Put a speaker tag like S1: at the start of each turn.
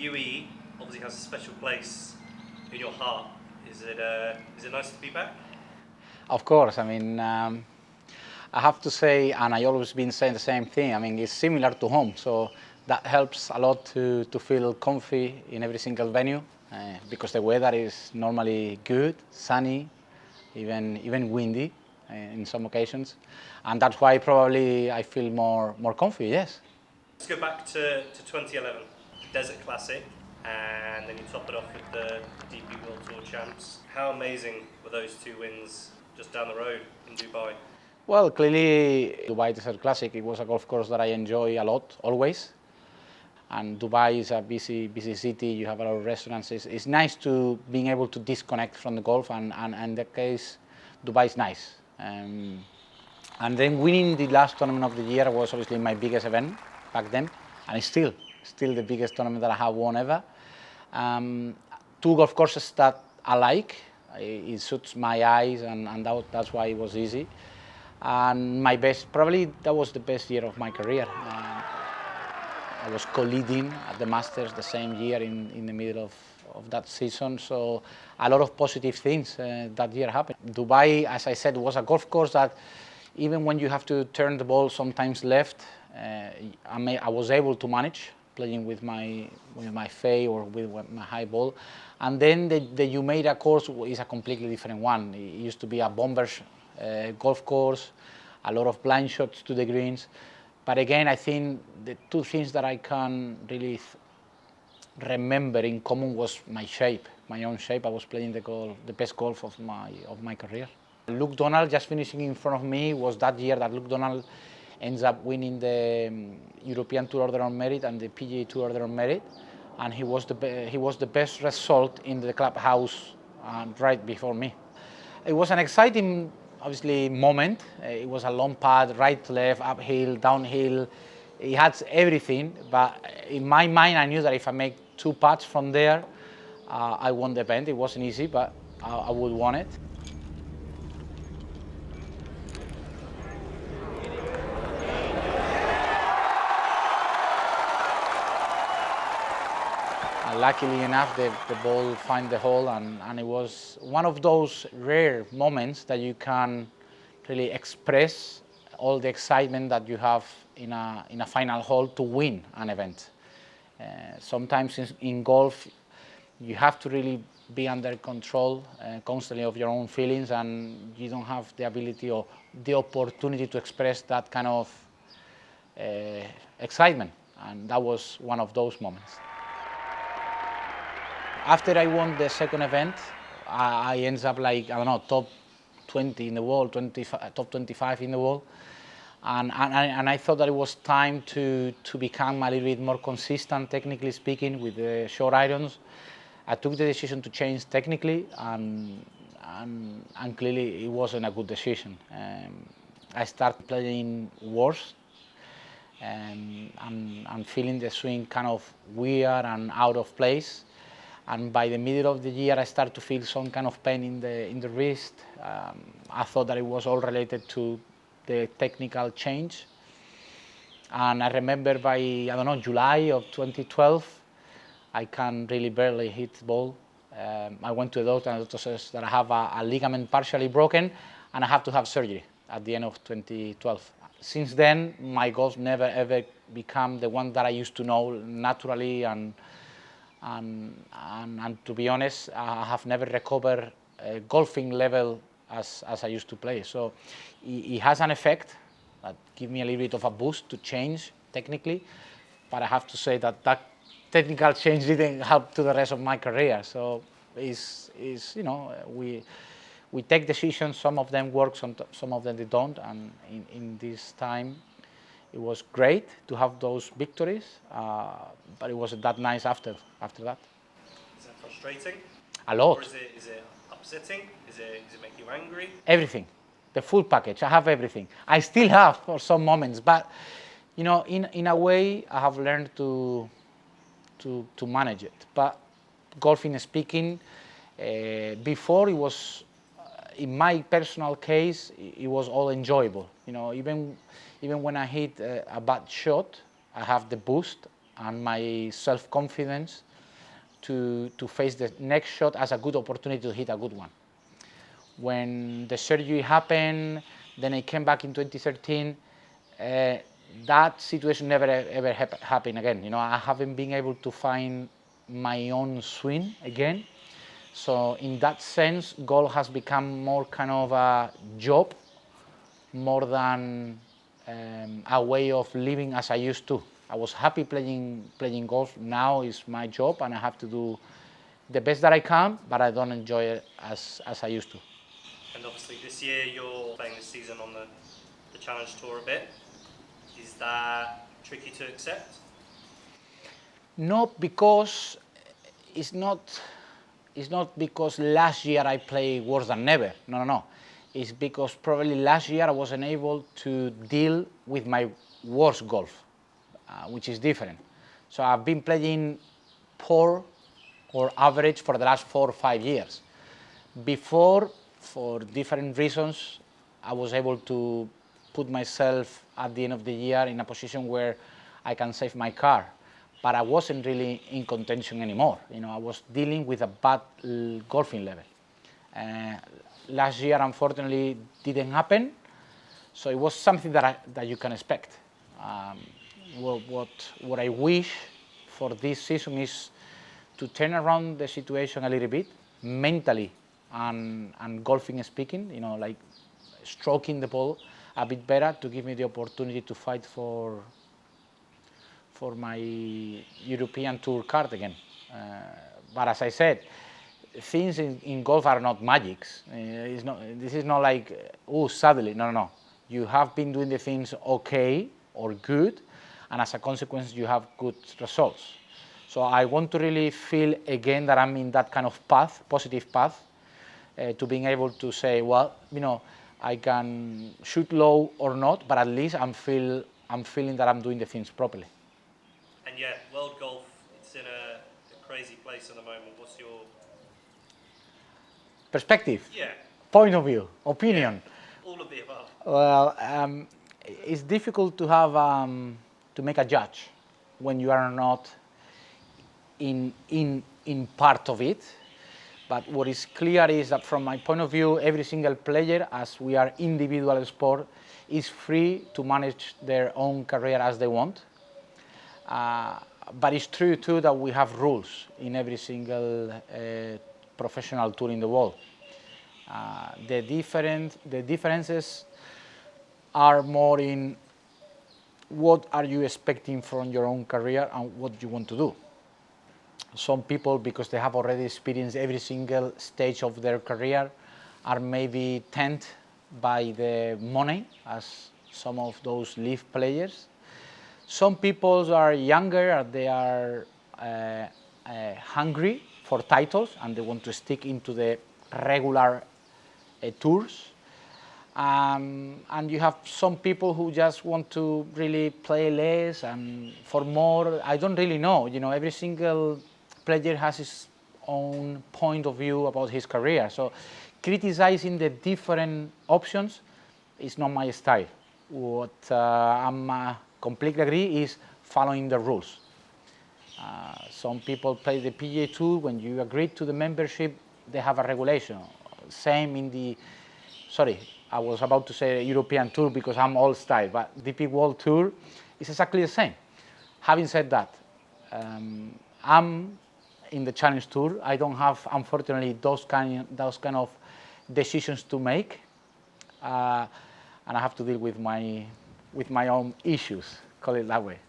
S1: UAE obviously has a special place in your heart. Is it nice to be back?
S2: Of course, I mean, I have to say, and I always been saying the same thing, I mean, it's similar to home, so that helps a lot to feel comfy in every single venue, because the weather is normally good, sunny, even windy in some occasions, and that's why probably I feel more comfy, yes.
S1: Let's go back to 2011, the Desert Classic, and then you top it off with the DP World Tour Champs. How amazing were those two wins just down the road in Dubai?
S2: Well, clearly, Dubai Desert Classic, it was a golf course that I enjoy a lot, always. And Dubai is a busy city, you have a lot of restaurants. It's nice to being able to disconnect from the golf, and in that case, Dubai is nice. And then winning the last tournament of the year was obviously my biggest event back then, and it's still the biggest tournament that I have won ever. Two golf courses that I like, it suits my eyes, and that's why it was easy. And my best, probably that was the best year of my career. I was co-leading at the Masters the same year in the middle of that season, so a lot of positive things that year happened. Dubai, as I said, was a golf course that even when you have to turn the ball sometimes left, I was able to manage playing with my fade or with my high ball. And then the Jumeirah course is a completely different one. It used to be a bombers golf course, a lot of blind shots to the greens. But again, I think the two things that I can really remember in common was my shape, my own shape. I was playing the best golf of my career. Luke Donald just finishing in front of me was that year that Luke Donald ends up winning the European Tour Order on Merit and the PGA Tour Order on Merit, and he was the best result in the clubhouse right before me. It was an exciting, obviously, moment. It was a long putt, right to left, uphill, downhill. It had everything, but in my mind, I knew that if I make two putts from there, I won the event. It wasn't easy, but I would won it. Luckily enough, the ball found the hole, and it was one of those rare moments that you can really express all the excitement that you have in a final hole to win an event. Sometimes in golf, you have to really be under control constantly of your own feelings, and you don't have the ability or the opportunity to express that kind of excitement, and that was one of those moments. After I won the second event, I ended up like, I don't know, top 20 in the world, top 25 in the world. And I thought that it was time to become a little bit more consistent, technically speaking, with the short irons. I took the decision to change technically, and clearly it wasn't a good decision. I started playing worse, and feeling the swing kind of weird and out of place. And by the middle of the year, I started to feel some kind of pain in the wrist. I thought that it was all related to the technical change. And I remember by, I don't know, July of 2012, I can really barely hit the ball. I went to the doctor, and the doctor says that I have a ligament partially broken, and I have to have surgery at the end of 2012. Since then, my golf never ever become the one that I used to know naturally, and to be honest, I have never recovered a golfing level as I used to play. So it has an effect that gives me a little bit of a boost to change technically, but I have to say that technical change didn't help to the rest of my career. So you know, we take decisions, some of them work, some of them they don't, and in this time, it was great to have those victories, but it wasn't that nice after that.
S1: Is that frustrating?
S2: A lot.
S1: Or is it upsetting? Does it make you angry?
S2: Everything, the full package. I have everything. I still have for some moments, but you know, in a way, I have learned to manage it. But golfing speaking, before it was, in my personal case, it was all enjoyable. You know, even when I hit a bad shot, I have the boost and my self-confidence to face the next shot as a good opportunity to hit a good one. When the surgery happened, then I came back in 2013. That situation never ever happened again. You know, I haven't been able to find my own swing again. So in that sense, golf has become more kind of a job, more than a way of living as I used to. I was happy playing golf. Now it's my job, and I have to do the best that I can, but I don't enjoy it as I used to.
S1: And obviously this year you're playing this season on the Challenge Tour a bit. Is that tricky to accept?
S2: No, because it's not because last year I played worse than never. No. It's because probably last year I wasn't able to deal with my worst golf, which is different. So I've been playing poor or average for the last 4 or 5 years. Before, for different reasons, I was able to put myself at the end of the year in a position where I can save my car. But I wasn't really in contention anymore. You know, I was dealing with a bad golfing level. Last year, unfortunately, didn't happen. So it was something that you can expect. What I wish for this season is to turn around the situation a little bit, mentally and golfing speaking. You know, like stroking the ball a bit better to give me the opportunity to fight for my European Tour card again. But as I said, things in golf are not magics. This is not like, oh, suddenly. No. You have been doing the things okay or good, and as a consequence, you have good results. So I want to really feel again that I'm in that kind of path, positive path, to being able to say, well, you know, I can shoot low or not, but at least I'm feeling that I'm doing the things properly.
S1: And yeah, world golf, it's in a crazy place at the moment. What's your
S2: perspective?
S1: Yeah.
S2: Point of view, opinion.
S1: Yeah, all of the above.
S2: Well, it's difficult to have to make a judge when you are not in part of it. But what is clear is that from my point of view, every single player, as we are individual sport, is free to manage their own career as they want. But it's true too that we have rules in every single professional tour in the world. The differences are more in what are you expecting from your own career and what you want to do. Some people, because they have already experienced every single stage of their career, are maybe tempted by the money, as some of those LIV players. Some people are younger and they are hungry for titles and they want to stick into the regular tours. And you have some people who just want to really play less and for more. I don't really know. You know, every single player has his own point of view about his career. So criticizing the different options is not my style. What I'm completely agree is following the rules. Some people play the PGA Tour. When you agree to the membership, they have a regulation. Same in the, sorry, I was about to say European Tour because I'm old style, but DP World Tour is exactly the same. Having said that, I'm in the Challenge Tour. I don't have, unfortunately, those kind of decisions to make, and I have to deal with my own issues, call it that way.